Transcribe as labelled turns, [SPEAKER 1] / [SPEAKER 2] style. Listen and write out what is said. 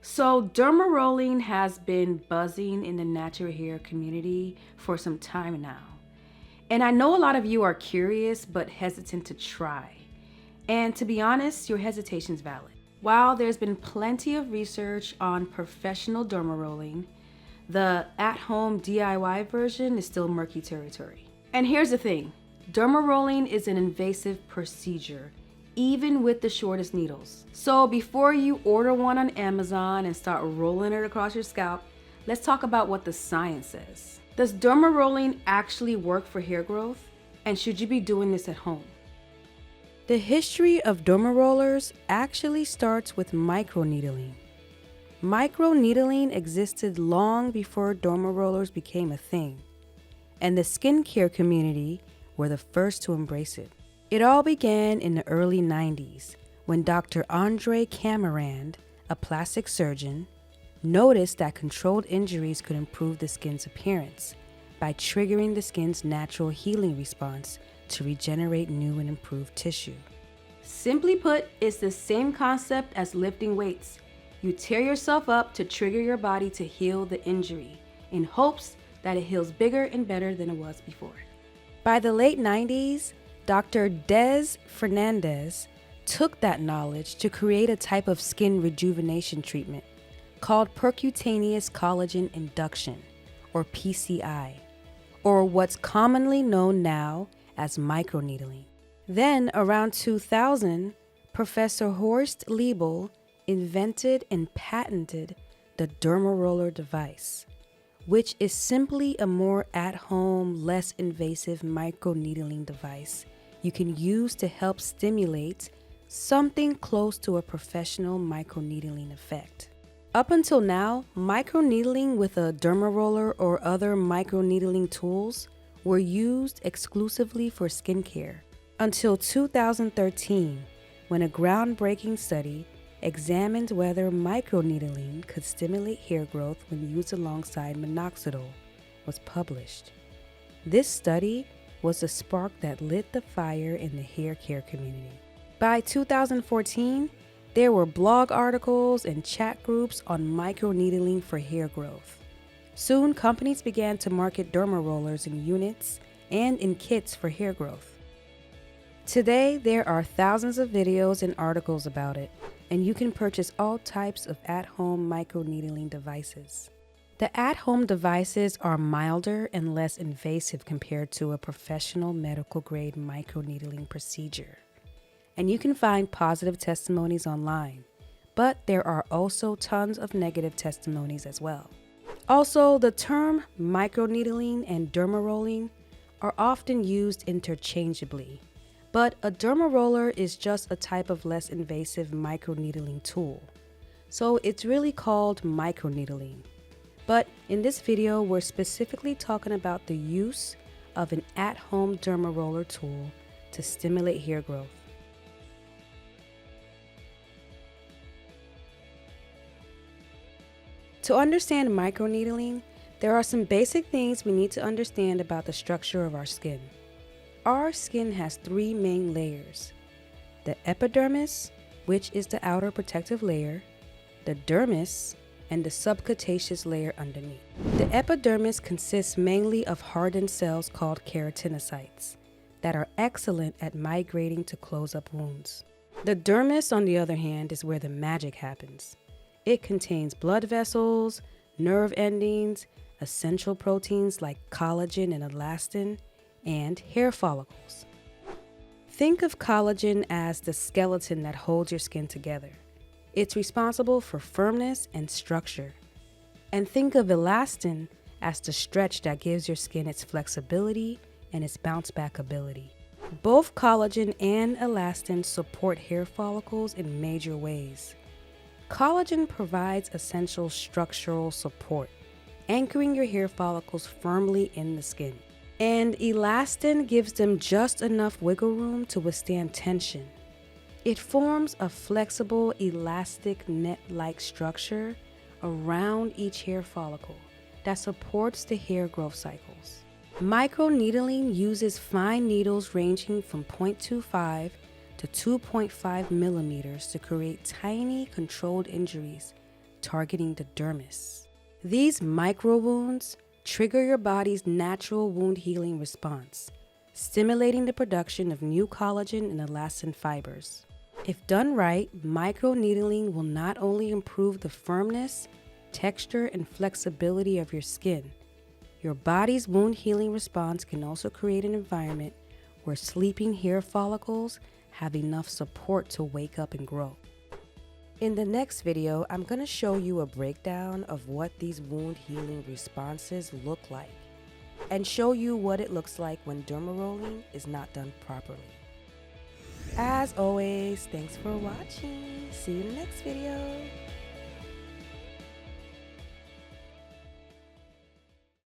[SPEAKER 1] So, dermarolling has been buzzing in the natural hair community for some time now. And I know a lot of you are curious but hesitant to try. And to be honest, your hesitation is valid. While there's been plenty of research on professional dermarolling, the at-home DIY version is still murky territory. And here's the thing, dermarolling is an invasive procedure, even with the shortest needles. So before you order one on Amazon and start rolling it across your scalp, let's talk about what the science says. Does dermarolling actually work for hair growth? And should you be doing this at home? The history of dermarollers actually starts with microneedling. Microneedling existed long before dermarollers became a thing, and the skincare community were the first to embrace it. It all began in the early 90s when Dr. Andre Camarand, a plastic surgeon, noticed that controlled injuries could improve the skin's appearance by triggering the skin's natural healing response to regenerate new and improved tissue. Simply put, it's the same concept as lifting weights. You tear yourself up to trigger your body to heal the injury in hopes that it heals bigger and better than it was before. By the late 90s, Dr. Des Fernandez took that knowledge to create a type of skin rejuvenation treatment called percutaneous collagen induction, or PCI, or what's commonly known now as microneedling. Then, around 2000, Professor Horst Liebel invented and patented the dermaroller device, which is simply a more at-home, less invasive microneedling device you can use to help stimulate something close to a professional microneedling effect. Up until now, microneedling with a dermaroller or other microneedling tools were used exclusively for skincare until 2013, when a groundbreaking study examined whether microneedling could stimulate hair growth when used alongside minoxidil was published. This study was the spark that lit the fire in the hair care community. By 2014, there were blog articles and chat groups on microneedling for hair growth. Soon, companies began to market dermarollers in units and in kits for hair growth. Today, there are thousands of videos and articles about it, and you can purchase all types of at-home microneedling devices. The at-home devices are milder and less invasive compared to a professional medical-grade microneedling procedure. And you can find positive testimonies online, but there are also tons of negative testimonies as well. Also, the term microneedling and dermarolling are often used interchangeably, but a dermaroller is just a type of less invasive microneedling tool. So it's really called microneedling. But in this video, we're specifically talking about the use of an at-home dermaroller tool to stimulate hair growth. To understand microneedling, there are some basic things we need to understand about the structure of our skin. Our skin has three main layers: the epidermis, which is the outer protective layer, the dermis, and the subcutaneous layer underneath. The epidermis consists mainly of hardened cells called keratinocytes that are excellent at migrating to close up wounds. The dermis, on the other hand, is where the magic happens. It contains blood vessels, nerve endings, essential proteins like collagen and elastin, and hair follicles. Think of collagen as the skeleton that holds your skin together. It's responsible for firmness and structure. And think of elastin as the stretch that gives your skin its flexibility and its bounce back ability. Both collagen and elastin support hair follicles in major ways. Collagen provides essential structural support, anchoring your hair follicles firmly in the skin. And elastin gives them just enough wiggle room to withstand tension. It forms a flexible, elastic net-like structure around each hair follicle that supports the hair growth cycles. Microneedling uses fine needles ranging from 0.25 to 2.5 millimeters to create tiny, controlled injuries targeting the dermis. These micro wounds trigger your body's natural wound healing response, stimulating the production of new collagen and elastin fibers. If done right, microneedling will not only improve the firmness, texture, and flexibility of your skin, your body's wound healing response can also create an environment where sleeping hair follicles have enough support to wake up and grow. In the next video, I'm going to show you a breakdown of what these wound healing responses look like and show you what it looks like when dermarolling is not done properly. As always, thanks for watching. See you in the next video.